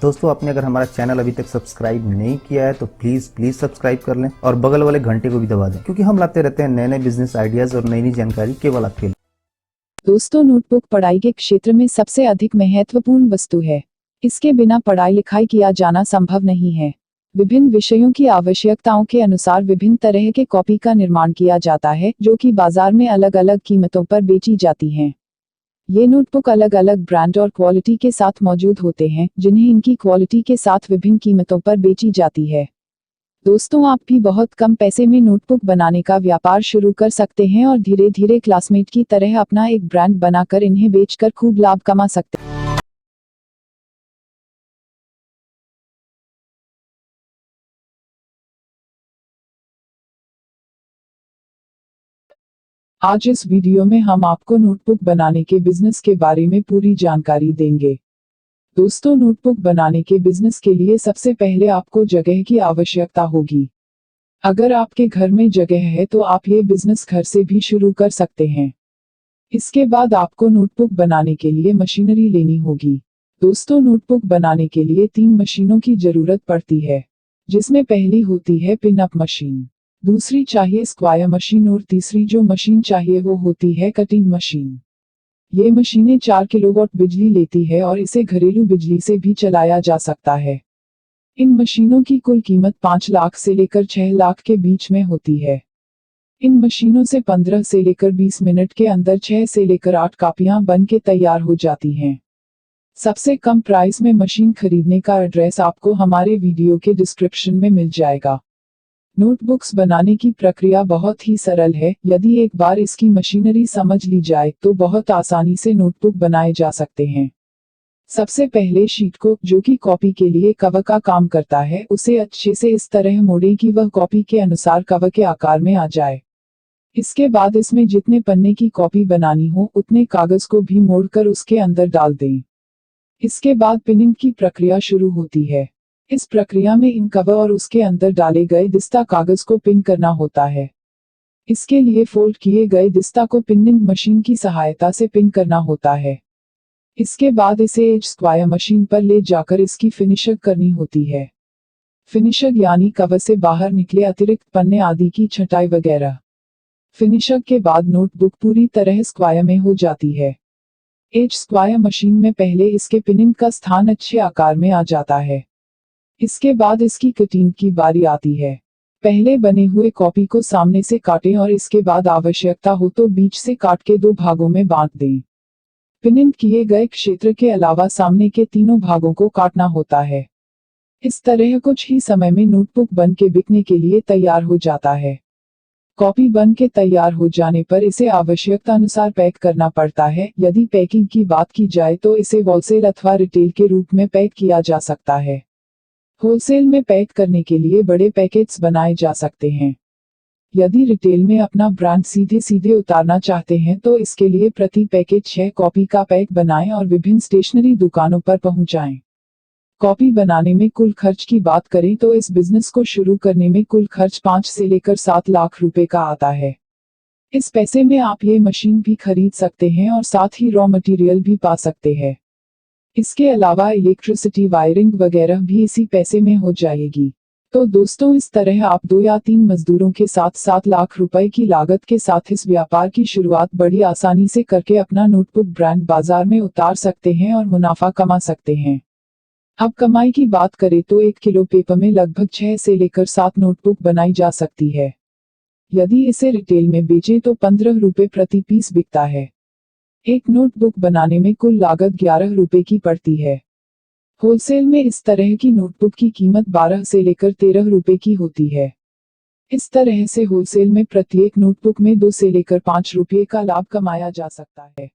दोस्तों, आपने अगर हमारा चैनल अभी तक सब्सक्राइब नहीं किया है तो प्लीज सब्सक्राइब कर लें और बगल वाले घंटे को भी दबा दें, क्योंकि हम लाते रहते हैं नए नए बिजनेस आइडियाज और नई नई जानकारी केवल आपके लिए। दोस्तों, नोटबुक पढ़ाई के क्षेत्र में सबसे अधिक महत्वपूर्ण वस्तु है। इसके बिना पढ़ाई लिखाई किया जाना संभव नहीं है। विभिन्न विषयों की आवश्यकताओं के अनुसार विभिन्न तरह के कॉपी का निर्माण किया जाता है, जो कि बाजार में अलग अलग कीमतों पर बेची जाती हैं। ये नोटबुक अलग अलग ब्रांड और क्वालिटी के साथ मौजूद होते हैं, जिन्हें इनकी क्वालिटी के साथ विभिन्न कीमतों पर बेची जाती है। दोस्तों, आप भी बहुत कम पैसे में नोटबुक बनाने का व्यापार शुरू कर सकते हैं और धीरे धीरे क्लासमेट की तरह अपना एक ब्रांड बनाकर इन्हें बेचकर खूब लाभ कमा सकते हैं। आज इस वीडियो में हम आपको नोटबुक बनाने के बिजनेस के बारे में पूरी जानकारी देंगे। दोस्तों, नोटबुक बनाने के बिजनेस के लिए सबसे पहले आपको जगह की आवश्यकता होगी। अगर आपके घर में जगह है तो आप ये बिजनेस घर से भी शुरू कर सकते हैं। इसके बाद आपको नोटबुक बनाने के लिए मशीनरी लेनी होगी। दोस्तों, नोटबुक बनाने के लिए 3 मशीनों की जरूरत पड़ती है, जिसमें पहली होती है पिन अप मशीन, दूसरी चाहिए स्क्वायर मशीन और तीसरी जो मशीन चाहिए वो होती है कटिंग मशीन। ये मशीनें 4 किलोवाट बिजली लेती है और इसे घरेलू बिजली से भी चलाया जा सकता है। इन मशीनों की कुल कीमत 5 लाख से लेकर 6 लाख के बीच में होती है। इन मशीनों से 15 से लेकर 20 मिनट के अंदर 6 से लेकर 8 कापियां बन के तैयार हो जाती हैं। सबसे कम प्राइस में मशीन खरीदने का एड्रेस आपको हमारे वीडियो के डिस्क्रिप्शन में मिल जाएगा। नोटबुक्स बनाने की प्रक्रिया बहुत ही सरल है। यदि एक बार इसकी मशीनरी समझ ली जाए तो बहुत आसानी से नोटबुक बनाए जा सकते हैं। सबसे पहले शीट को, जो कि कॉपी के लिए कवर का काम करता है, उसे अच्छे से इस तरह मोड़ें कि वह कॉपी के अनुसार कवर के आकार में आ जाए। इसके बाद इसमें जितने पन्ने की कॉपी बनानी हो उतने कागज को भी मोड़कर उसके अंदर डाल दें। इसके बाद पिनिंग की प्रक्रिया शुरू होती है। इस प्रक्रिया में इन कवर और उसके अंदर डाले गए दिस्ता कागज को पिन करना होता है। इसके लिए फोल्ड किए गए दिस्ता को पिनिंग मशीन की सहायता से पिन करना होता है। इसके बाद इसे एज स्क्वायर मशीन पर ले जाकर इसकी फिनिशिंग करनी होती है। फिनिशिंग यानी कवर से बाहर निकले अतिरिक्त पन्ने आदि की छटाई वगैरह। फिनिशिंग के बाद नोटबुक पूरी तरह स्क्वायर में हो जाती है। एज स्क्वायर मशीन में पहले इसके पिनिंग का स्थान अच्छे आकार में आ जाता है। इसके बाद इसकी कटिंग की बारी आती है। पहले बने हुए कॉपी को सामने से काटें और इसके बाद आवश्यकता हो तो बीच से काट के 2 भागों में बांट दें। पिनिंग किए गए क्षेत्र के अलावा सामने के तीनों भागों को काटना होता है। इस तरह कुछ ही समय में नोटबुक बन के बिकने के लिए तैयार हो जाता है। कॉपी बन के तैयार हो जाने पर इसे आवश्यकता अनुसार पैक करना पड़ता है। यदि पैकिंग की बात की जाए तो इसे होलसेल अथवा रिटेल के रूप में पैक किया जा सकता है। होलसेल में पैक करने के लिए बड़े पैकेट्स बनाए जा सकते हैं। यदि रिटेल में अपना ब्रांड सीधे सीधे उतारना चाहते हैं तो इसके लिए प्रति पैकेट 6 कॉपी का पैक बनाएं और विभिन्न स्टेशनरी दुकानों पर पहुंचाएं। कॉपी बनाने में कुल खर्च की बात करें तो इस बिजनेस को शुरू करने में कुल खर्च 5 से लेकर 7 लाख रुपए का आता है। इस पैसे में आप ये मशीन भी खरीद सकते हैं और साथ ही रॉ मटेरियल भी पा सकते हैं। इसके अलावा इलेक्ट्रिसिटी वायरिंग वगैरह भी इसी पैसे में हो जाएगी। तो दोस्तों, इस तरह आप 2 या 3 मजदूरों के साथ 7 लाख रुपए की लागत के साथ इस व्यापार की शुरुआत बड़ी आसानी से करके अपना नोटबुक ब्रांड बाजार में उतार सकते हैं और मुनाफा कमा सकते हैं। अब कमाई की बात करें तो 1 किलो पेपर में लगभग 6 से लेकर 7 नोटबुक बनाई जा सकती है। यदि इसे रिटेल में बेचें तो 15 रुपए प्रति पीस बिकता है। एक नोटबुक बनाने में कुल लागत 11 रुपए की पड़ती है। होलसेल में इस तरह की नोटबुक की कीमत 12 से लेकर 13 रुपए की होती है। इस तरह से होलसेल में प्रत्येक नोटबुक में 2 से लेकर 5 रुपए का लाभ कमाया जा सकता है।